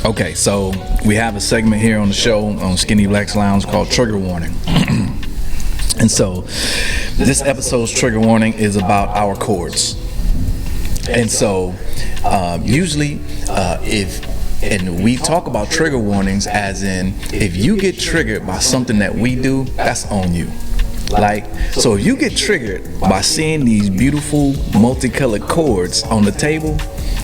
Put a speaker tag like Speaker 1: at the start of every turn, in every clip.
Speaker 1: Okay, so we have a segment here on the show on Skinny Black's Lounge called Trigger Warning. And so this episode's trigger warning is about our chords. And so usually and we talk about trigger warnings as in, if you get triggered by something that we do, that's on you. Like, so if you get triggered by seeing these beautiful multicolored chords on the table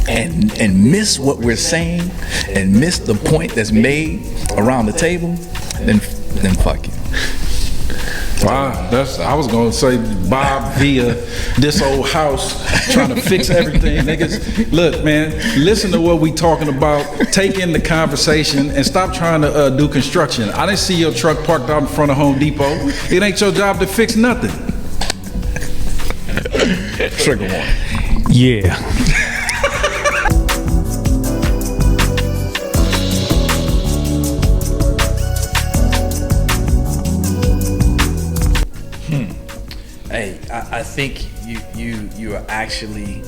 Speaker 1: and miss what we're saying and miss the point that's made around the table, then fuck you.
Speaker 2: Wow, I was gonna say Bob via this old house trying to fix everything. Niggas, look, man, listen to what we talking about, take in the conversation, and stop trying to do construction. I didn't see your truck parked out in front of Home Depot. It ain't your job to fix nothing.
Speaker 1: Trigger warning.
Speaker 3: Yeah.
Speaker 1: Hey, I think you are actually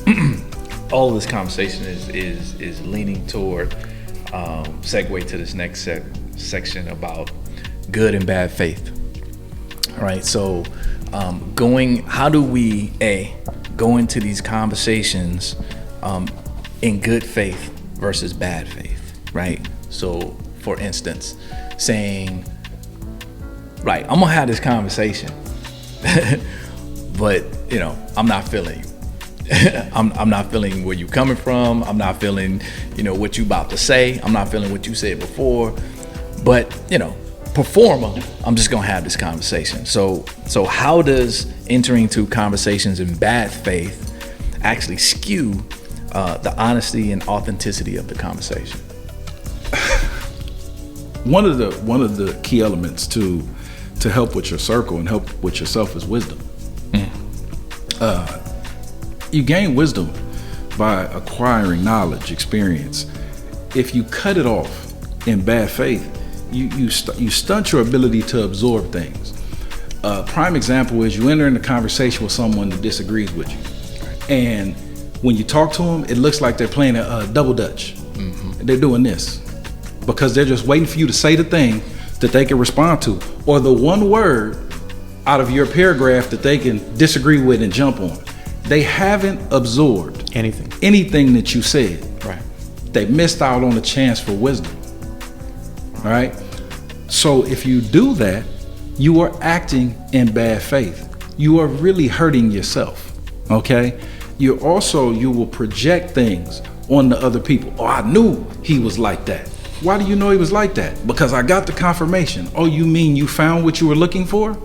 Speaker 1: all of this conversation is leaning toward segue to this next section about good and bad faith. All right, so how do we go into these conversations in good faith versus bad faith, right? So, for instance, saying, right, I'm gonna have this conversation. But I'm not feeling you. I'm not feeling where you coming from. I'm not feeling what you about to say. I'm not feeling what you said before. But performer, I'm just gonna have this conversation. So how does entering into conversations in bad faith actually skew the honesty and authenticity of the conversation?
Speaker 2: One of the key elements to help with your circle and help with yourself is wisdom. You gain wisdom by acquiring knowledge, experience. If you cut it off in bad faith, you stunt your ability to absorb things. Prime example is you enter in a conversation with someone that disagrees with you, and when you talk to them, it looks like they're playing a double dutch. Mm-hmm. They're doing this because they're just waiting for you to say the thing that they can respond to, or the one word out of your paragraph that they can disagree with and jump on. They haven't absorbed anything that you said.
Speaker 1: Right.
Speaker 2: They missed out on a chance for wisdom. All right. So if you do that, you are acting in bad faith. You are really hurting yourself. Okay. You will project things on the other people. Oh, I knew he was like that. Why do you know he was like that? Because I got the confirmation. Oh, you mean you found what you were looking for?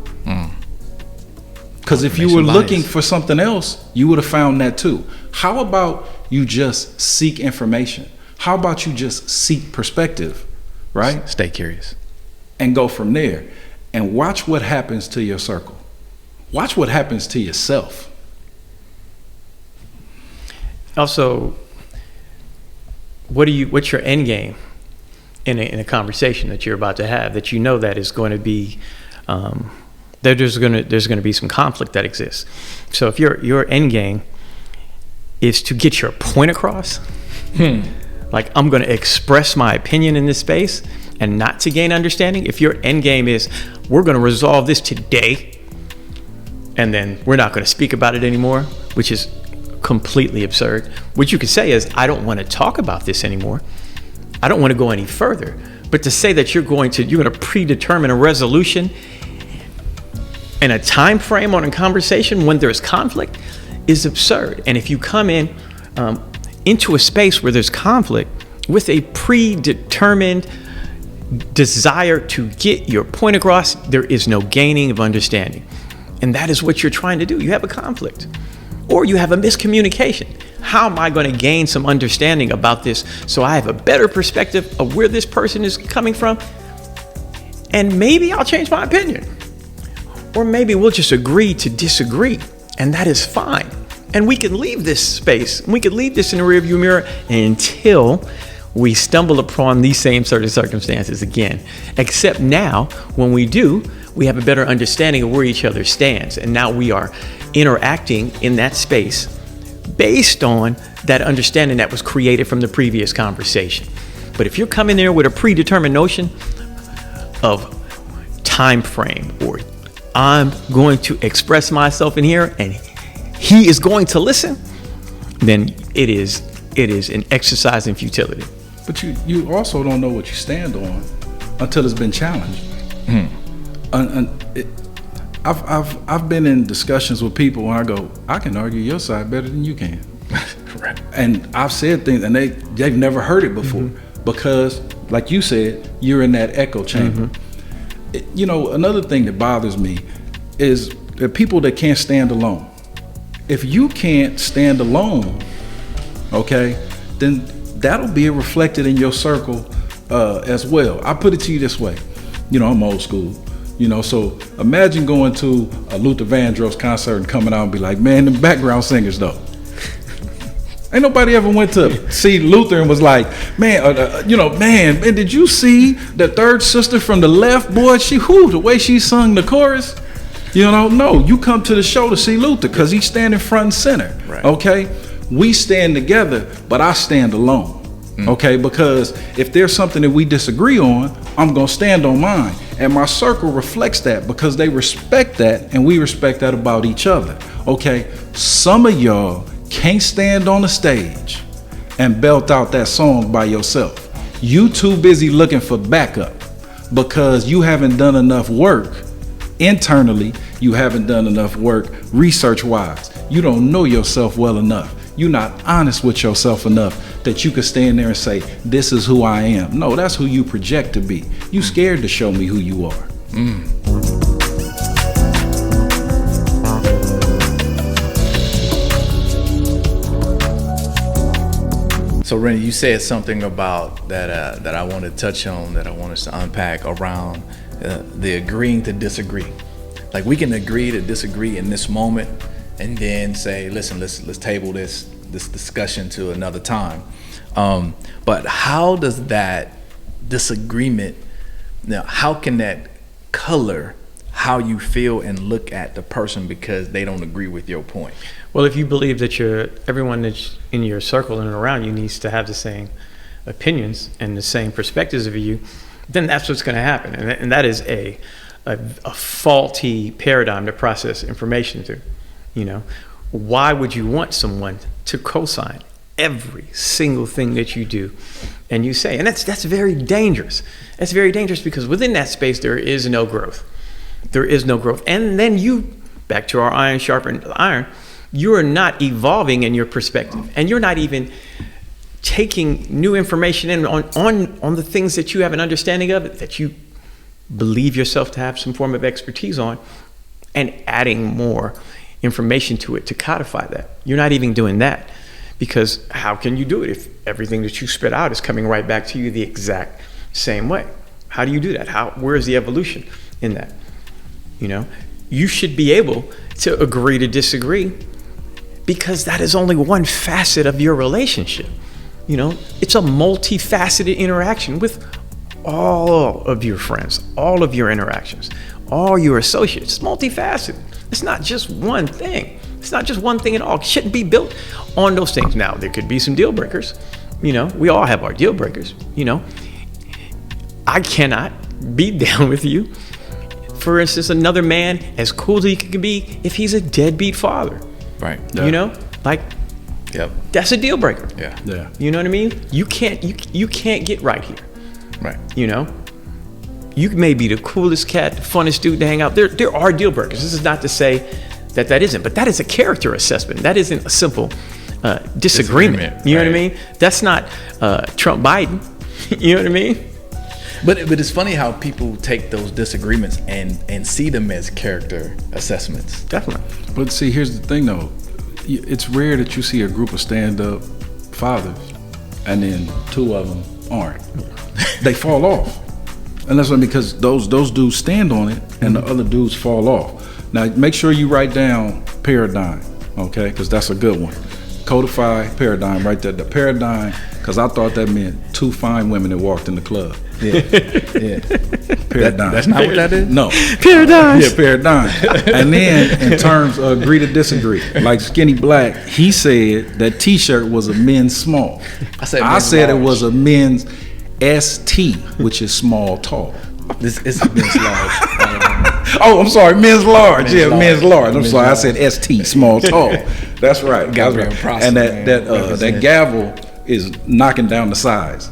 Speaker 2: Because if you were looking for something else, you would have found that too. How about you just seek information? How about you just seek perspective, right?
Speaker 1: Stay curious.
Speaker 2: And go from there. And watch what happens to your circle. Watch what happens to yourself.
Speaker 3: Also, what's your end game in a conversation that you're about to have, that that is going to be there's going to be some conflict that exists. So if your end game is to get your point across, like I'm going to express my opinion in this space and not to gain understanding. If your end game is we're going to resolve this today and then we're not going to speak about it anymore, which is completely absurd. What you could say is, I don't want to talk about this anymore. I don't want to go any further. But to say that you're going to predetermine a resolution and a time frame on a conversation when there's conflict is absurd. And if you come into a space where there's conflict with a predetermined desire to get your point across, there is no gaining of understanding. And that is what you're trying to do. You have a conflict or you have a miscommunication. How am I going to gain some understanding about this so I have a better perspective of where this person is coming from? And maybe I'll change my opinion. Or maybe we'll just agree to disagree, and that is fine. And we can leave this space, we can leave this in the rearview mirror until we stumble upon these same sort of circumstances again. Except now, when we do, we have a better understanding of where each other stands. And now we are interacting in that space based on that understanding that was created from the previous conversation. But if you're coming there with a predetermined notion of time frame, or I'm going to express myself in here and he is going to listen, then it is an exercise in futility.
Speaker 2: But you also don't know what you stand on until it's been challenged. I've been in discussions with people when I go, I can argue your side better than you can.
Speaker 1: Right.
Speaker 2: And I've said things and they've never heard it before, because like you said, you're in that echo chamber. Another thing that bothers me is the people that can't stand alone. If you can't stand alone, okay, then that'll be reflected in your circle as well. I put it to you this way. I'm old school. So imagine going to a Luther Vandross concert and coming out and be like, man, the background singers though. Ain't nobody ever went to see Luther and was like, man, man, did you see the third sister from the left? Boy, the way she sung the chorus. No, you come to the show to see Luther because he's standing front and center.
Speaker 1: Right.
Speaker 2: Okay, we stand together, but I stand alone. Okay, because if there's something that we disagree on, I'm gonna stand on mine, and my circle reflects that because they respect that, and we respect that about each other. Okay, some of y'all can't stand on the stage and belt out that song by yourself. You too busy looking for backup because you haven't done enough work internally. You haven't done enough work research-wise. You don't know yourself well enough. You're not honest with yourself enough that you could stand there and say, this is who I am. No, that's who you project to be. You scared to show me who you are.
Speaker 1: So Rennie, you said something about that I want to touch on, that I want us to unpack around the agreeing to disagree. Like, we can agree to disagree in this moment and then say, listen, let's table this discussion to another time. But how does that disagreement, now, how can that color how you feel and look at the person because they don't agree with your point?
Speaker 3: Well, if you believe that everyone that's in your circle and around you needs to have the same opinions and the same perspectives of you, then that's what's going to happen. And that is a faulty paradigm to process information through. Why would you want someone to co-sign every single thing that you do and you say? And that's very dangerous. That's very dangerous because within that space there is no growth. There is no growth. And then back to our iron sharpened iron, you are not evolving in your perspective, and you're not even taking new information in on the things that you have an understanding of, that you believe yourself to have some form of expertise on, and adding more information to it to codify that. You're not even doing that, because how can you do it if everything that you spit out is coming right back to you the exact same way? How do you do that? Where is the evolution in that? You should be able to agree to disagree, because that is only one facet of your relationship. It's a multifaceted interaction with all of your friends, all of your interactions, all your associates. It's multifaceted. It's not just one thing. It's not just one thing at all. It shouldn't be built on those things. Now, there could be some deal breakers. We all have our deal breakers. I cannot be down with you. For instance, another man, as cool as he can be, if he's a deadbeat father.
Speaker 1: Right.
Speaker 2: Yeah.
Speaker 1: Yep.
Speaker 3: That's a deal breaker.
Speaker 2: Yeah.
Speaker 3: You know what I mean? You can't get right here.
Speaker 1: Right.
Speaker 3: You may be the coolest cat, the funnest dude to hang out. There are deal breakers. This is not to say that isn't, but that is a character assessment. That isn't a simple disagreement. You know what I mean? That's not Trump Biden. You know what I mean?
Speaker 1: But it's funny how people take those disagreements and see them as character assessments.
Speaker 3: Definitely.
Speaker 2: But see, here's the thing though. It's rare that you see a group of stand-up fathers and then two of them aren't. They fall off. And that's because those dudes stand on it and the other dudes fall off. Now, make sure you write down paradigm, okay? Because that's a good one. Codify paradigm right there. The paradigm, because I thought that meant two fine women that walked in the club.
Speaker 1: Yeah.
Speaker 2: Paradigm.
Speaker 1: That's not what that is?
Speaker 2: No.
Speaker 3: Paradigm.
Speaker 2: Paradigm. And then in terms of agree to disagree, like Skinny Black, he said that T-shirt was a men's small. I said it was a men's ST, which is small, tall.
Speaker 1: This is men's large.
Speaker 2: Oh, I'm sorry, men's large.
Speaker 1: Men's
Speaker 2: Yeah,
Speaker 1: large.
Speaker 2: men's large. I'm
Speaker 1: Men's
Speaker 2: sorry,
Speaker 1: large.
Speaker 2: I said ST, small, tall. That's right.
Speaker 1: Got
Speaker 2: That's
Speaker 1: real
Speaker 2: right.
Speaker 1: process,
Speaker 2: And
Speaker 1: man.
Speaker 2: that
Speaker 1: Represent.
Speaker 2: gavel is knocking down the size.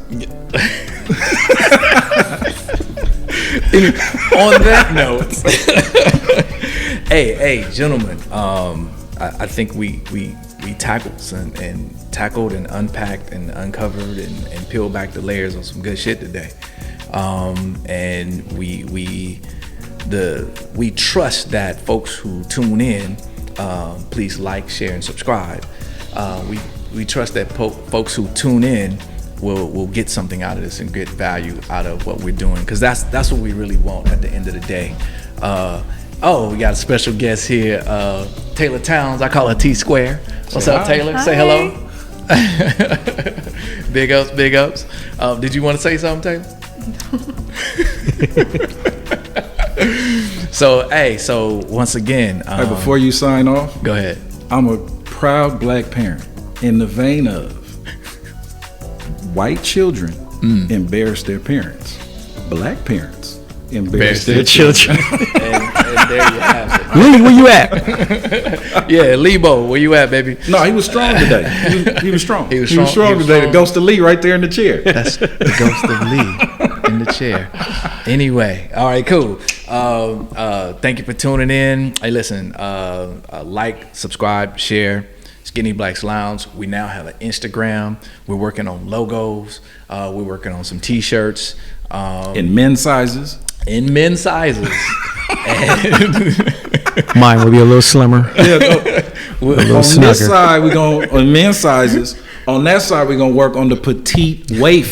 Speaker 1: On that note, hey, gentlemen, I think we tackled and unpacked and uncovered and peeled back the layers on some good shit today. And we trust that folks who tune in, please like, share, and subscribe. We trust that folks who tune in will get something out of this and get value out of what we're doing, because that's what we really want at the end of the day. We got a special guest here, Taylor Towns. I call her T Square. What's up, Taylor?
Speaker 4: Hi.
Speaker 1: Say hello. Big ups. Did you want to say something, Taylor? So once again,
Speaker 2: Hey, before you sign off,
Speaker 1: go ahead.
Speaker 2: I'm a proud black parent in the vein of white children embarrass their parents. Black parents embarrass their children.
Speaker 1: and there you have it.
Speaker 3: Lee, where you at?
Speaker 1: Yeah, Lebo, where you at, baby?
Speaker 2: No, he was strong today. He was strong.
Speaker 1: He was
Speaker 2: He was
Speaker 1: strong.
Speaker 2: strong today. The ghost of Lee right there in the chair.
Speaker 1: That's the ghost of Lee in the chair. Anyway, all right, cool. Thank you for tuning in. Hey, listen, like, subscribe, share. Skinny Blacks Lounge. We now have an Instagram. We're working on logos. We're working on some T-shirts.
Speaker 2: In men's sizes.
Speaker 1: In men's sizes.
Speaker 3: Mine will be a little slimmer.
Speaker 2: Yeah,
Speaker 3: little
Speaker 2: on this
Speaker 3: snugger.
Speaker 2: side, we're going on men's sizes. On that side, we're gonna work on the petite waif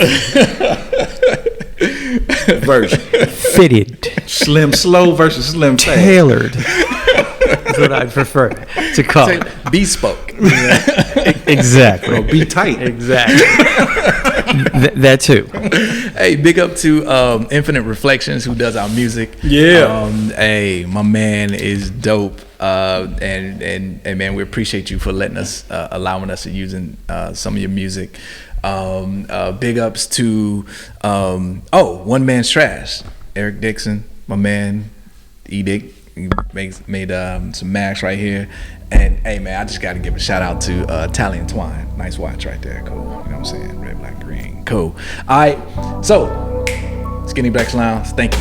Speaker 2: version.
Speaker 3: Fitted,
Speaker 2: Slim slow versus slim fast.
Speaker 3: tailored. That's what I prefer to call it.
Speaker 1: Bespoke.
Speaker 3: Exactly.
Speaker 2: Or be tight.
Speaker 3: Exactly. That too.
Speaker 1: Hey, big up to Infinite Reflections, who does our music.
Speaker 2: Yeah.
Speaker 1: Hey, my man is dope. And man, we appreciate you for letting us, allowing us to using some of your music. Big ups to One Man's Trash, Eric Dixon, my man, Edic. He made some max right here. And hey man, I just got to give a shout out to Tally and Twine. Nice watch right there. Cool. You know what I'm saying? Red, black, green. Cool. All right. So, Skinny Blacks Lounge. Thank you.